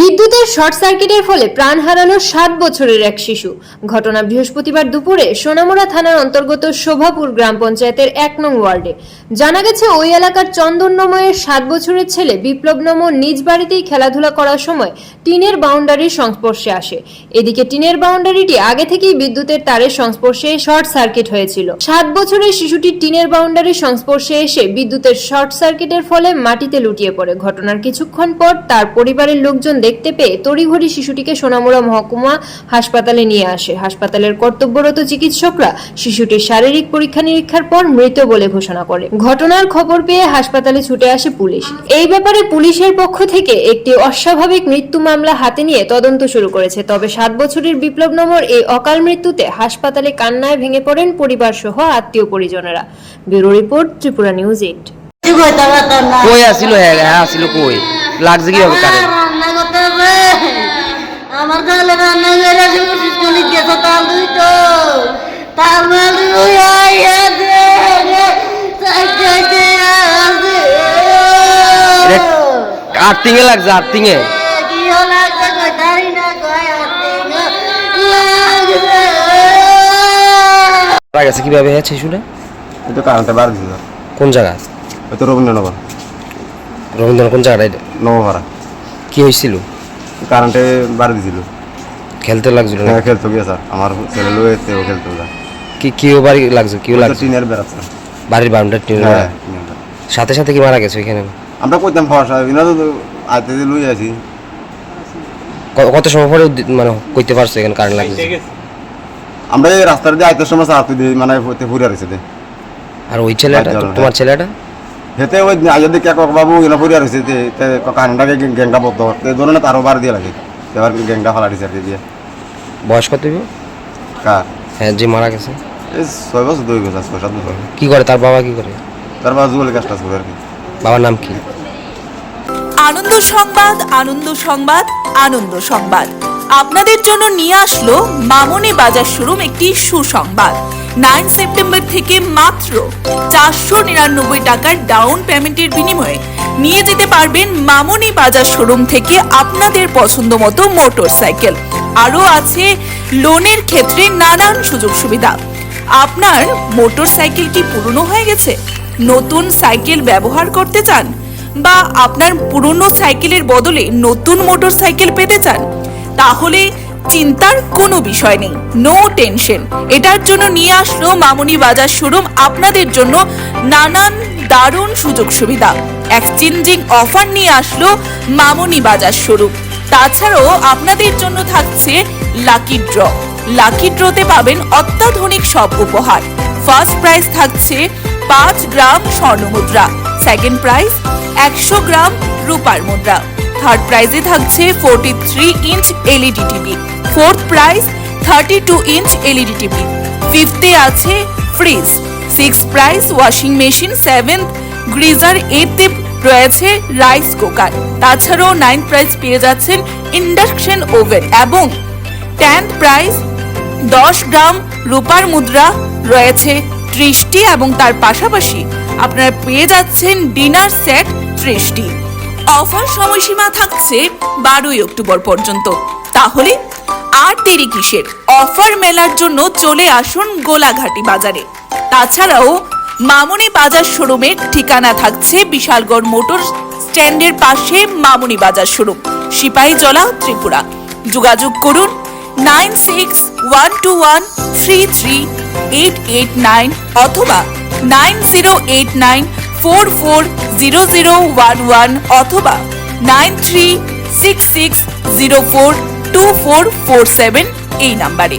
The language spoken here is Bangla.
বিদ্যুতের শর্ট সার্কিটের ফলে প্রাণ হারালো 7 বছরের এক শিশু। ঘটনা বৃহস্পতিবার দুপুরে সোনামুড়া থানার অন্তর্গত শোভাপুর গ্রাম পঞ্চায়েতের 1 নং ওয়ার্ডে। জানা গেছে, ওই এলাকার চন্দননময়ের 7 বছরের ছেলে বিপ্লব নম নিজ বাড়িতেই খেলাধুলা করার সময় টিনের বাউন্ডারির সংস্পর্শে আসে। এদিকে টিনের বাউন্ডারিটি আগে থেকেই বিদ্যুতের তারের সংস্পর্শে শর্ট সার্কিট হয়েছিল। 7 বছরের শিশুটি টিনের বাউন্ডারির সংস্পর্শে এসে বিদ্যুতের শর্ট সার্কিটের ফলে মাটিতে লুটিয়ে পড়ে। ঘটনার কিছুক্ষণ পর তার পরিবারের লোকজন দেখতে পেয়ে তড়িঘড়ি শিশুটিকে সোনামুড়া মহকুমা হাসপাতালে নিয়ে আসে। হাসপাতালের কর্তব্যরত চিকিৎসকরা শিশুটির শারীরিক পরীক্ষা নিরীক্ষার পর মৃত বলে ঘোষণা করে। ঘটনার খবর পেয়ে হাসপাতালে ছুটে আসে পুলিশ। এই ব্যাপারে পুলিশের পক্ষ থেকে একটি অস্বাভাবিক মৃত্যু মামলা হাতে নিয়ে তদন্ত শুরু করেছে। তবে 7 বছরের বিপ্লব নমর এই অকাল মৃত্যুতে হাসপাতালে কান্নায় ভেঙে পড়েন পরিবার সহ আত্মীয় পরিজনেরা। Bureau report, Tripura news 8। কই আসিল? হ্যাঁ আসিল। কই লাগছে কি হবে? কারে রান্না করতে হবে আমার তাহলে রান্না করে স্কুলে গেছে তাল দুই তো তাল দুই আইয়া দে আর্থিংয়ে লাগছে। আর্থিংয়ে কি লাগছে কইতারি না কই আর্থিং লাগছে। গেছে কিভাবে হয়েছে শিশুটা? এটা কারণটা বার দিল। কোন জায়গা? ওই তো রবীন্দ্রনগর। রবীন্দ্রনাথ কোন জায়গাটা? এটা নবভাড়া। কি হয়েছিল? কারেন্টে বার দিছিল। খেলতে লাগছিল না? হ্যাঁ খেলতে গিয়ে স্যার আমার ছেলে লয়েতে ও খেলতে যা। কি বাড়ি লাগছে? কি লাগছে? টিনের বেড়াচ্ছে বাড়ির বাউন্ডারি টিনের বেড়া। সাথে সাথে কি মারা গেছে ওইখানে? আমরা কইতাম ফসা বিনা তো আইতে লই আছি। কত সময় পরে মানে কইতে পারছো এখানে কারেন্ট লাগছে? আমরা এই রাস্তার দিয়ে আইতে সময় স্যার তুই মানে হইতে পুরা রইছে দে। আর ওই ছেলেটা তোমার ছেলেটা হেতে ওই আইয়া দেখে কক বাবু এনা পুরা রইছে তে কারেন্টটাকে গ্যাংটা বদ্ধ তে ধরনে তারও বার দিয়ে লাগে। এবার গ্যাংটা ফালা দিছে দিয়ে। বয়স কত হবে? কার? হ্যাঁ যে মারা গেছে। এই 6 বছর 2 বছর 6-7 বছর। কি করে তার বাবা? কি করে তার বাবা জুয়েল কাজটা করে আর কি। বাবার নাম কি? আনন্দ সংবাদ, আনন্দ সংবাদ, আনন্দ সংবাদ আপনাদের জন্য নিয়ে আসলো মামনি বাজার শোরুম একটি সুসংবাদ। 9 সেপ্টেম্বর থেকে মাত্র 499 টাকার ডাউন পেমেন্টের বিনিময়ে নিয়ে যেতে পারবেন মামনি বাজার শোরুম থেকে আপনাদের পছন্দ মতো মোটরসাইকেল। আরও আছে লোনের ক্ষেত্রে নানান সুযোগ সুবিধা। আপনার মোটরসাইকেল কি পুরনো হয়ে গেছে? নতুন সাইকেল ব্যবহার করতে চান, বা আপনার পুরনো সাইকেলের বদলে নতুন মোটরসাইকেল পেতে চান? তাহলে চিন্তার কোনো বিষয় নেই, নো টেনশন। এটার জন্য নিয়ে আসলো মামনি বাজার শোরুম আপনাদের জন্য নানান দারুণ সুযোগ সুবিধা। এক্সচেঞ্জিং অফার নিয়ে আসলো মামনি বাজার শোরুম। তাছাড়াও আপনাদের জন্য থাকছে লাকি ড্র। লাকি ড্রতে পাবেন অত্যাধুনিক সব উপহার। ফার্স্ট প্রাইজ থাকছে 5 গ্রাম স্বর্ণ মুদ্রা, সেকেন্ড প্রাইজ 100 গ্রাম রূপার মুদ্রা, থার্ড প্রাইজে থাকছে 43 inch LED TV, fourth prize 32 inch LED TV, ফিফথে আছে fridge, six prize washing machine, seventh geyser, এইথে রয়েছে রাইস কুকার। তাছাড়াও 9th প্রাইজ পেয়ে যাচ্ছেন ইন্ডাকশন ওভেন এবং 10th প্রাইজ 10 গ্রাম রূপার মুদ্রা রয়েছে 30টি এবং তার পাশাপাশি আপনারা পেয়ে যাচ্ছেন ডিনার সেট 30টি। অফার সময়সীমা থাকছে 12ই অক্টোবর পর্যন্ত। তাহলে আর দেরি কিসের? অফার মেলার জন্য চলে আসুন গোলাঘাটি বাজারে। তাছাড়াও মামনি বাজার শোরুমের ঠিকানা থাকছে বিশালগড় মোটর স্ট্যান্ডের পাশে মামনি বাজার শোরুম, সিপাহীজলা, ত্রিপুরা। যোগাযোগ করুন 9611338889 অথবা 9089440011 অথবা 9366042447 এই নাম্বারে।